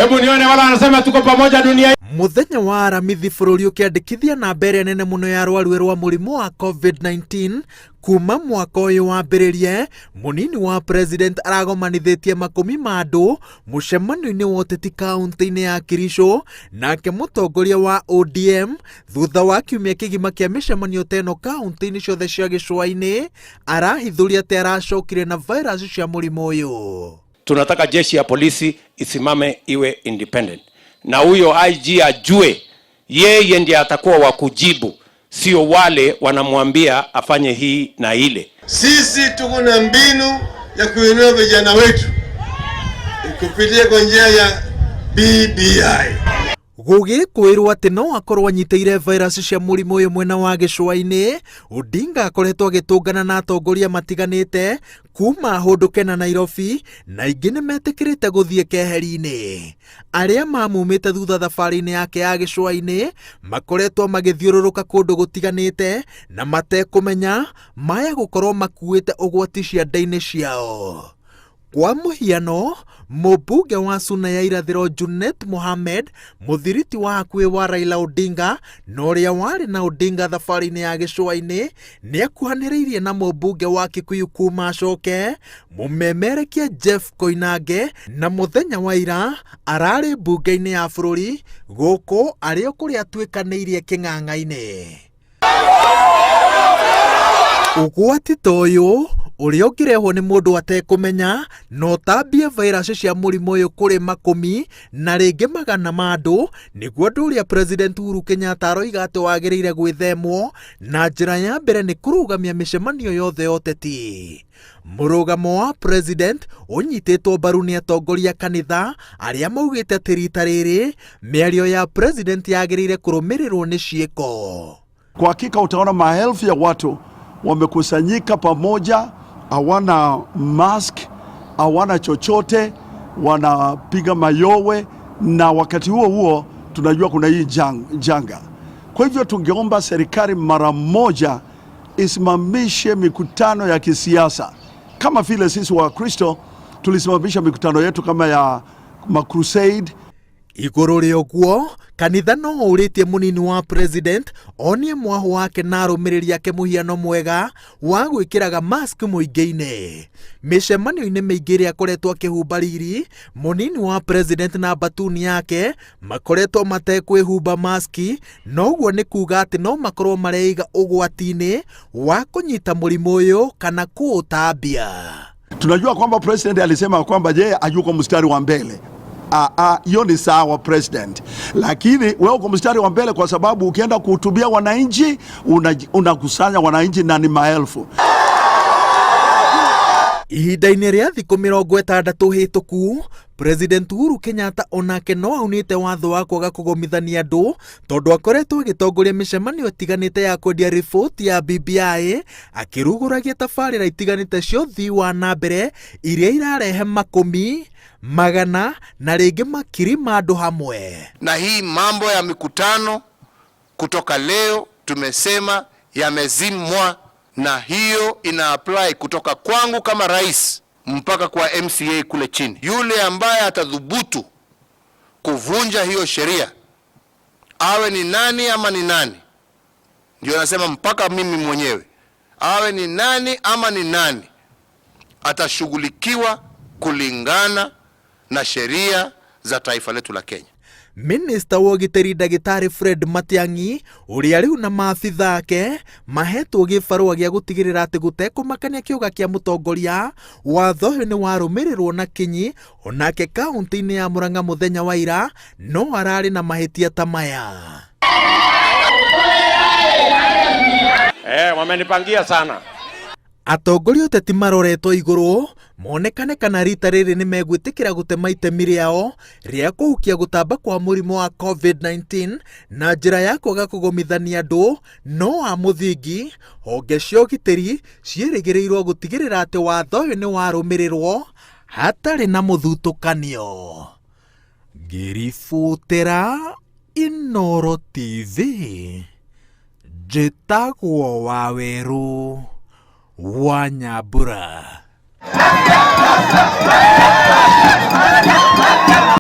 Hebu nione wala anasema tuko pamoja dunia. Muthenya wa aramithi bururi ukiandikithia na mbere nene muno ya rwaru rwa murimu wa COVID-19 kuma mwaka uyu wambiririe, munini wa president aragomanithitie makumi ma andu mucemanio-ini wa uteti kaunti-ini ya Kirisho, nake mutongoria wa ODM thutha wa kiumia kigima kia micemanio teno kaunti-ini ciothe cia gicua-ini arahithuria ati aracokire na virus cia murimu uyu. Tunataka jeshi ya polisi isimame iwe independent. Na huyo IG ajue yeye ndiye atakuwa wa kujibu, sio wale wanamwambia afanye hii na ile. Sisi tuko na mbinu ya kuinua vijana wetu kupitia kwa njia ya BBI. Gugikwirwo ati no akorwo anyiteire virus cia murimu uyu mwena wa gicua-ini, Odinga akoretwo agitungana na atongoria matiganite kuma hunduke na Nairobi, na ingi ni metikirite guthie keheri-ini. Aria mamumite thutha thabari-ini yake ya gicua-ini makoretwo magithiururuka kundu gutiganite na matekumenya maya gukorwo makuite ugwati cianda-ini ciao. Kwa muhiano, mubunge wa Suna ya irathiro Junet Mohamed, muthiriti wa hakuhi wa Raila Odinga na uria wari na Odinga thabari-ini ya gicua-ini ni akuhaniriirie na mubunge wa Kikuyu kuma acoke, mumemerekia Jeff Koinange na muthenya wa ira arari bunge-ini ya bururi guku ario kuria atwikaniirie king'ang'a-ini. Ugwati toyo uria ungirehwo ni mundu atekumenya no tambie virus cia murimu uyu kuri makumi na ringi magana ma andu, niguo ndu uria President Uhuru Kenyatta aroiga ati wagiriire gwithemwo na njira ya mbere ni kurugamia micemanio yothe ya uteti. Murugamo wa president unyititwo mbaru ni atongoria kanitha aria maugite ati rita riri miario ya president yagiriire kurumirirwo ni ciiko. Kwa hakika utaona maelfu ya watu wamekusanyika pamoja, hawana mask, hawana chochote, wanapiga mayowe, na wakati huo huo tunajua kuna hii janga. Kwa hivyo tungeomba serikali mara moja isimamishe mikutano ya kisiasa, kama vile sisi wa Kristo tulisimamisha mikutano yetu kama ya crusade. Iguru ria uguo, kanitha no uritie munini wa president onie mwaho wake na arumiriri ake muhiano mwega wa gwikiraga mask muingi-ini. Micemanio-ini mingi iria akoretwo akihumba riri, munini wa president na batuni yake makoretwo matekwihumba maski, noguo ni kuga ati no makorwo mareiga ugwati-ini wa kunyita murimu uyu kana kuutambia. Tunajua kwamba president alisema kwamba yeye ayuko mstari wa mbele. Hiyo ni sawa president, lakini wewe uko mstari wa mbele kwa sababu ukienda kuhutubia wananchi unakusanya wananchi na ni maelfu. Ihinda-ini ria thiku 60 hituku, President Uhuru Kenyatta onake no aunite watho wa kwaga kugomithania andu tondu akoretwo agitongoria micemanio itiganite ya kwendia riboti ya BBI, akiruguragia tabarĩra itiganite cia ũthii wa na mbere iria irarehe makumi, magana na ringi makiri ma andu hamwe. Na hii mambo ya mikutano kutoka leo tumesema yamezimwa, na hiyo ina apply kutoka kwangu kama rais mpaka kwa MCA kule chini. Yule ambaye atadhubutu kuvunja hiyo sheria, awe ni nani ama ni nani, ndio nasema mpaka mimi mwenyewe, awe ni nani ama ni nani, atashughulikiwa kulingana na sheria za taifa letu la Kenya. Minister wa Ugiteri Dagitari Fred Matiang'i uria riu na maabitha ake mahetwo gibarua gia gutigirira ati gutekumakania kiuga kia mutongoria watho uyu ni warumirirwo na kinyi, onake kaunti-ini ya Murang'a muthenya wa ira no arari na mahitia ta maya. Wamenipangia sana. Atongoria uteti maroretwo iguru monekane kana rita riri ni megwitikira gutema itemi riao ria kuhukia gutamba kwa murimu wa COVID-19 na njira ya kwaga kugomithania andu, no a muthingi honge cia ugiteri cierigirirwo gutigirira ati watho uyu ni warumirirwo hatari na muthutukanio. Ngiributira Inooro TV, njitagwo Waweru wa Nyambura.